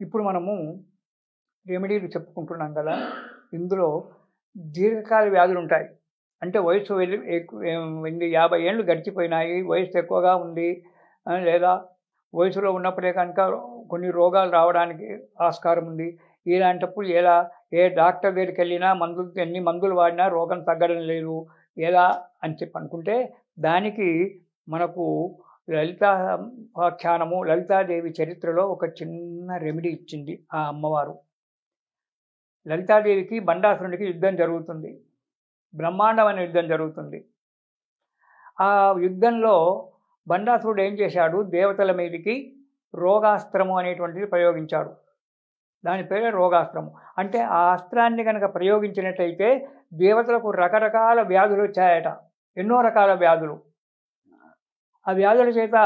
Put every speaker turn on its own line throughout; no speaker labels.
ఇప్పుడు మనము రెమెడీలు చెప్పుకుంటున్నాం కదా. ఇందులో దీర్ఘకాల వ్యాధులు ఉంటాయి. అంటే వయసు వెళ్ళి 50 ఏళ్ళు గడిచిపోయినాయి, వయసు ఎక్కువగా ఉంది, లేదా వయసులో ఉన్నప్పుడే కనుక కొన్ని రోగాలు రావడానికి ఆస్కారం ఉంది. ఇలాంటప్పుడు ఏ డాక్టర్ దగ్గరికి వెళ్ళినా ఎన్ని మందులు వాడినా రోగం తగ్గడం లేదు, ఎలా అని చెప్పి అనుకుంటే దానికి మనకు లలితాఖ్యానము, లలితాదేవి చరిత్రలో ఒక చిన్న రెమెడీ ఇచ్చింది ఆ అమ్మవారు. లలితాదేవికి బండాసురునికి యుద్ధం జరుగుతుంది, బ్రహ్మాండమైన యుద్ధం జరుగుతుంది. ఆ యుద్ధంలో బండాసురుడు ఏం చేశాడు, దేవతల మీదకి రోగాస్త్రము అనేటువంటిది ప్రయోగించాడు. దాని పేరే రోగాస్త్రము. అంటే ఆ అస్త్రాన్ని కనుక ప్రయోగించినట్టయితే దేవతలకు రకరకాల వ్యాధులు వచ్చాయట, ఎన్నో రకాల వ్యాధులు. ఆ వ్యాధుల చేత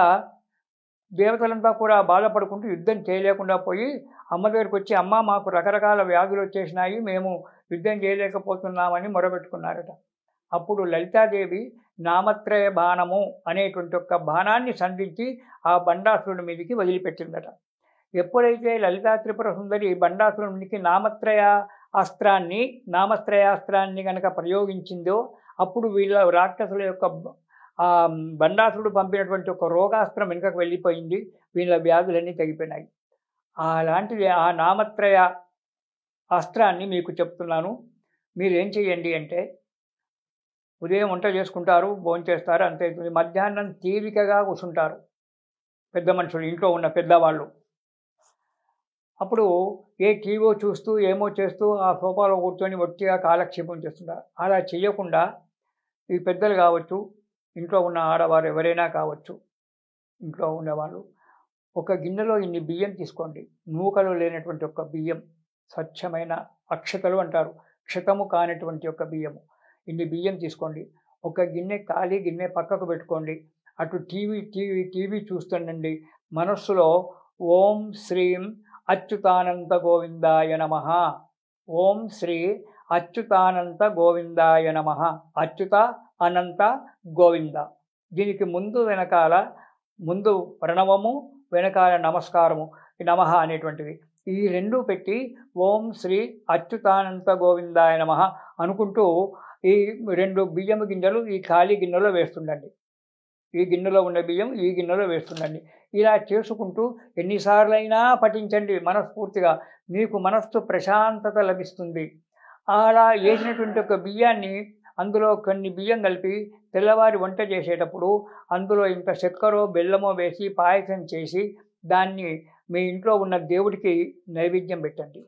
దేవతలంతా కూడా బాధపడుకుంటూ యుద్ధం చేయలేకుండా పోయి అమ్మ దగ్గరికి వచ్చి, అమ్మ మాకు రకరకాల వ్యాధులు వచ్చేసినాయి, మేము యుద్ధం చేయలేకపోతున్నామని మొరబెట్టుకున్నారట. అప్పుడు లలితాదేవి నామత్రయ బాణము అనేటువంటి ఒక బాణాన్ని సంధించి ఆ బండాసురుడి మీదకి వదిలిపెట్టిందట. ఎప్పుడైతే లలితా త్రిపుర సుందరి బండాసురుడికి నామత్రయాస్త్రాన్ని కనుక ప్రయోగించిందో అప్పుడు వీళ్ళ రాక్షసుల యొక్క బండాసురుడు పంపినటువంటి ఒక రోగాస్త్రం వెనుకకు వెళ్ళిపోయింది, వీళ్ళ వ్యాధులన్నీ తగ్గిపోయినాయి. అలాంటిది ఆ నామత్రయ అస్త్రాన్ని మీకు చెప్తున్నాను. మీరేం చేయండి అంటే, ఉదయం వంట చేసుకుంటారు, భోంచేస్తారు, అంతే. మధ్యాహ్నం తీరికగా కూర్చుంటారు పెద్ద మనుషులు, ఇంట్లో ఉన్న పెద్దవాళ్ళు. అప్పుడు ఏ టీవో చూస్తూ ఏమో చేస్తూ ఆ సోఫాలో కూర్చొని ఒట్టిగా కాలక్షేపం చేస్తుంటారు. అలా చేయకుండా ఈ పెద్దలు కావచ్చు, ఇంట్లో ఉన్న ఆడవారు ఎవరైనా కావచ్చు, ఇంట్లో ఉన్నవాళ్ళు ఒక గిన్నెలో ఇన్ని బియ్యం తీసుకోండి. నూకలు లేనటువంటి ఒక బియ్యం, స్వచ్ఛమైన అక్షతలు అంటారు, క్షతము కానటువంటి ఒక బియ్యము. ఇన్ని బియ్యం తీసుకోండి. ఒక గిన్నె, ఖాళీ గిన్నె పక్కకు పెట్టుకోండి. అటు టీవీ చూస్తుండండి. మనస్సులో ఓం శ్రీం అచ్యుతానంత గోవిందాయ నమః, ఓం శ్రీ అచ్యుతానంత గోవిందాయ నమః, అచ్యుత అనంత గోవింద. దీనికి ముందు ప్రణవము, వెనకాల నమస్కారము, నమః అనేటువంటివి. ఈ రెండు పెట్టి ఓం శ్రీ అచ్యుతానంత గోవిందాయ నమః అనుకుంటూ ఈ 2 బియ్యము గింజలు ఈ ఖాళీ గిన్నెలో వేస్తుండండి. ఈ గిన్నెలో ఉన్న బియ్యం ఈ గిన్నెలో వేస్తుండండి. ఇలా చేసుకుంటూ ఎన్నిసార్లైనా పఠించండి మనస్ఫూర్తిగా, మీకు మనస్సు ప్రశాంతత లభిస్తుంది. అలా వేసినటువంటి ఒక బియ్యాన్ని అందులో కొన్ని బియ్యం కలిపి తెల్లవారి వంట చేసేటప్పుడు అందులో ఇంత చక్కెరో బెల్లమో వేసి పాయసం చేసి దాన్ని మీ ఇంట్లో ఉన్న దేవుడికి నైవేద్యం పెట్టండి.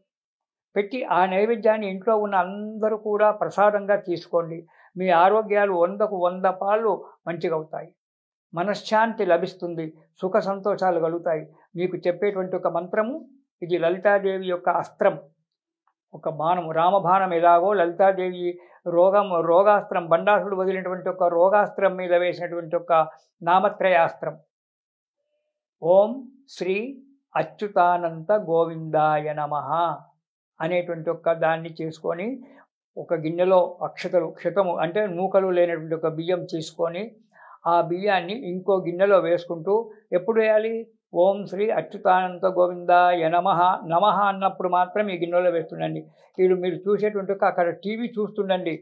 పెట్టి ఆ నైవేద్యాన్ని ఇంట్లో ఉన్న అందరూ కూడా ప్రసాదంగా తీసుకోండి. మీ ఆరోగ్యాలు 100కు 100 పాళ్ళు మంచిగా అవుతాయి, మనశ్శాంతి లభిస్తుంది, సుఖ సంతోషాలు కలుగుతాయి. మీకు చెప్పేటువంటి ఒక మంత్రము ఇది లలితాదేవి యొక్క అస్త్రం, ఒక బాణము. రామబాణం ఎలాగో లలితాదేవి రోగాస్త్రం, బండాసుడు వదిలినటువంటి ఒక రోగాస్త్రం మీద వేసినటువంటి ఒక నామత్రయాస్త్రం. ఓం శ్రీ అచ్యుతానంత గోవిందాయ నమః అనేటువంటి ఒక దాన్ని చేసుకొని ఒక గిన్నెలో క్షతము అంటే నూకలు లేనటువంటి ఒక బియ్యం తీసుకొని ఆ బియ్యాన్ని ఇంకో గిన్నెలో వేసుకుంటూ ఎప్పుడు వేయాలి, ఓం శ్రీ అచ్యుతానంత గోవిందాయ నమః, నమః అన్నప్పుడు మాత్రం ఈ గిన్నెలో వేస్తుండండి. మీరు చూసేటువంటి అక్కడ టీవీ చూస్తుండండి,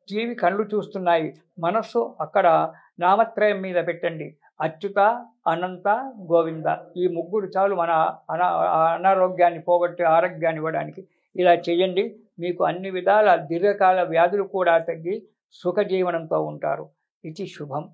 టీవీ కళ్ళు చూస్తున్నాయి, మనస్సు అక్కడ నామత్రయం మీద పెట్టండి, అచ్యుత అనంత గోవింద. ఈ 3 చాలు మన అనారోగ్యాన్ని పోగొట్టి ఆరోగ్యాన్ని ఇవ్వడానికి. ఇలా చేయండి, మీకు అన్ని విధాల దీర్ఘకాల వ్యాధులు కూడా తగ్గి సుఖజీవనంతో ఉంటారు. ఇది శుభం.